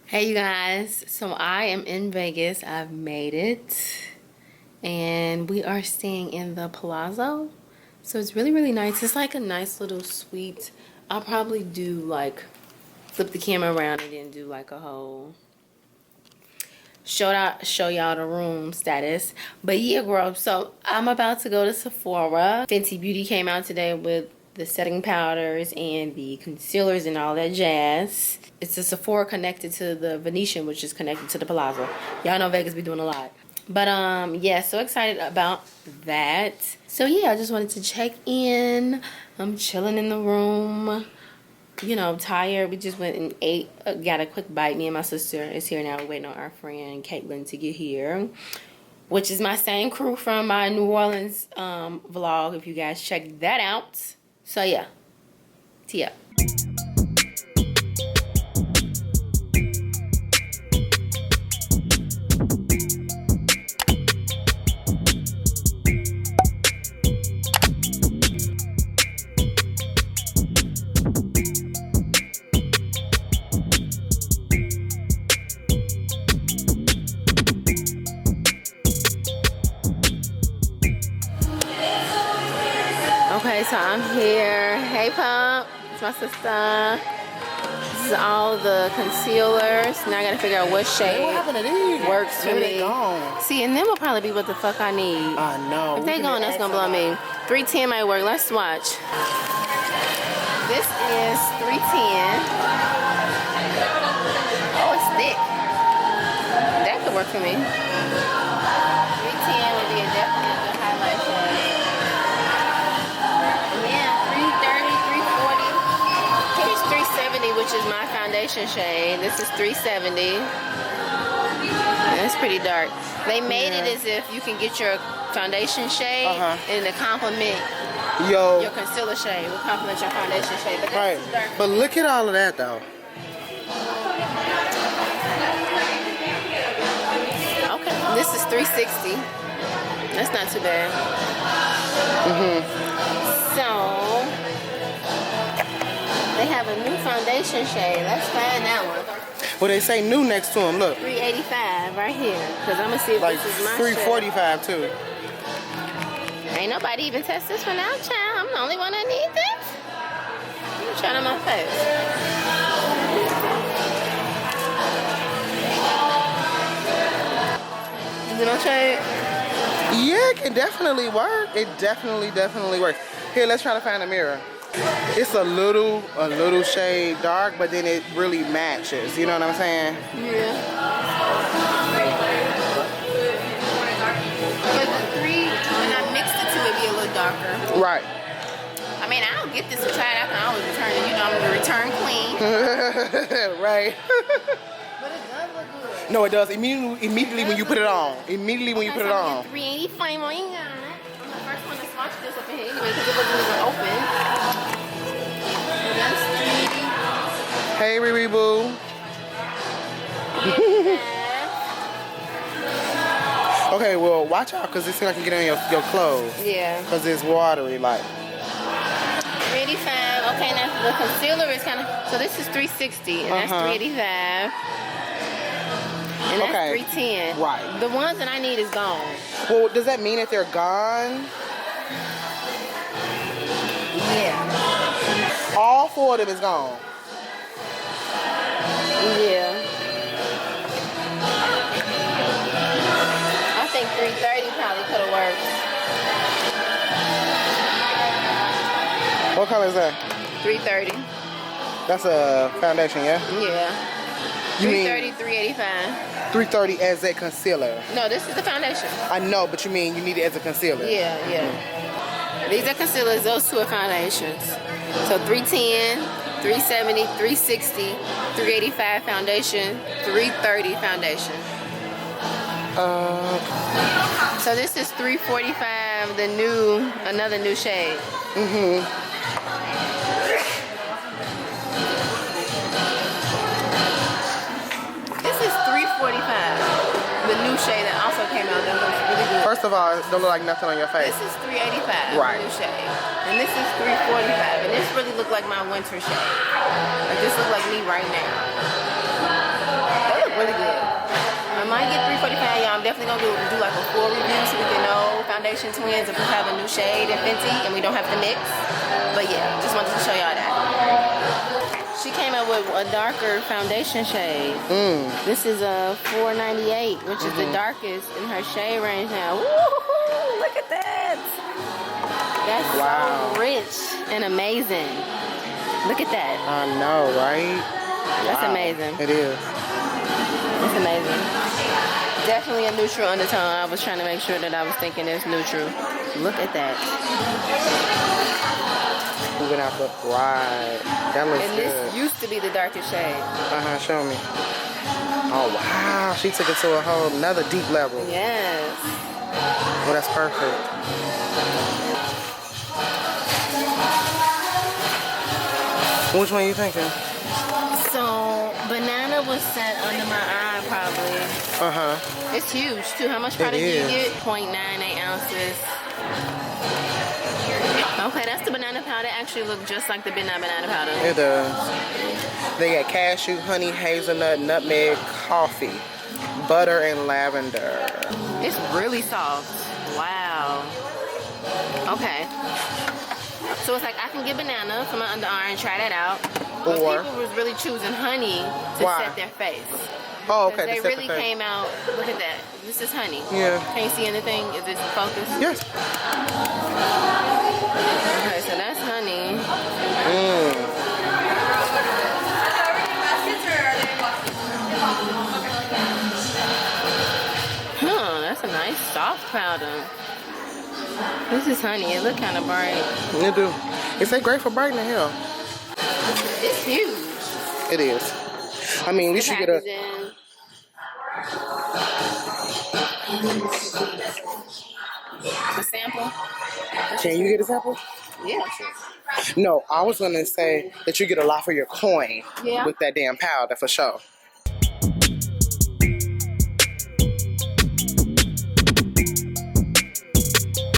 Hey you guys, so I am in Vegas. I've made it and we are staying in the Palazzo. So it's really nice. It's like a nice little suite. I'll probably do like flip the camera around and then do like a whole show y'all the room status. But yeah, girl, so I'm about to go to Sephora. Fenty Beauty came out today with the setting powders and the concealers and all that jazz. It's a Sephora connected to the Venetian, which is connected to the Palazzo. Y'all know Vegas be doing a lot. But yeah, so excited about that. So yeah, I just wanted to check in. I'm chilling in the room. You know, tired. We just went and ate, got a quick bite. Me and my sister is here now. We're waiting on our friend Caitlin to get here, which is my same crew from my New Orleans vlog, if you guys check that out. So yeah, tee up. Okay, so I'm here. Hey, Pump. It's my sister. This is all the concealers. Now I gotta figure out what shade works for me. See, and then will probably be what the fuck I need. I know. If they gone, that's gonna blow me. 310 might work. Let's swatch. This is 310. Oh, it's thick. That could work for me. 310 would be a definitely good highlight shade. Which is my foundation shade. This is 370. That's pretty dark. They made it as if you can get your foundation shade and to complement your concealer shade will complement your foundation shade. But right. Dark. But look at all of that though. Okay. This is 360. That's not too bad. So they have a new foundation shade. Let's find that one. Well, they say new next to them. Look. 385 right here. Because I'm going to see if like this is my 345 shade. Too. Ain't nobody even test this one out, child. I'm the only one that needs this. I'm trying on my face. Is it no shade? Yeah, it can definitely work. It definitely works. Here, let's try to find a mirror. It's a little shade dark, but then it really matches. You know what I'm saying? Yeah. But the three, when I mixed the two, it'd be a little darker. Right. I mean, I'll get this a try. I can always return it. You know, I'm the return queen. Right. But it does look good. No, it does. Immediately when you put it on. Immediately when you put it on. 385 on you. I'm the first one to swatch this up in here anyway because it wasn't open. Hey, Riri Boo. Okay, well, watch out because it seems like you get on your clothes. Yeah. Because it's watery, like. 385. Okay, now the concealer is kind of. So this is 360, and that's 385. And that's 310. Right. The ones that I need is gone. Well, does that mean that they're gone? Yeah. All four of them is gone. Yeah. I think 330 probably could have worked. What color is that? 330. That's a foundation, yeah? Yeah. You 330, 385. 330 as a concealer. No, this is the foundation. I know, but you mean you need it as a concealer. Yeah. These are concealers, those two are foundations. So 310, 370, 360, 385 foundation, 330 foundation. So this is 345, another new shade. This is 345, the new shade that also came out that looks really good. First of all, it don't look like nothing on your face. This is 385, right. New shade. And this is 345, and this really looked like my winter shade. Like this look like me right now. definitely gonna do like a full review so we can know foundation twins if we have a new shade in Fenty and we don't have to mix. But yeah, just wanted to show y'all that. She came up with a darker foundation shade. This is a $4.98, which is the darkest in her shade range now. Woo-hoo-hoo, look at that. That's so rich and amazing. Look at that. I know, right? That's amazing. It is. It's amazing. Definitely a neutral undertone. I was trying to make sure that I was thinking it's neutral. Look at that. Moving out the bride. That looks And good. this used to be the darkest shade. Show me. Oh, wow. She took it to a whole another deep level. Yes. Well, that's perfect. Which one are you thinking? So, banana was set under my eye probably. It's huge too. How much product do you get? 0.98 ounces. Okay, that's the banana powder. It actually look just like the banana powder. It does. They got cashew, honey, hazelnut, nutmeg, coffee, butter, and lavender. It's really soft. Wow. Okay. So it's like I can get banana for my under eye and try that out. But Or people was really choosing honey to set their face. Oh, okay. They really came out. Look at that. This is honey. Yeah. Can you see anything? Is this focus? Yes. Okay, so that's honey. That's a nice soft powder. This is honey. It look kind of bright. It do. It's a great for brightening hair. It's huge. It is. I mean, we should get a. A sample? Can you get a sample? Yeah, sure. No, I was gonna say that you get a lot for your coin with that damn powder for sure.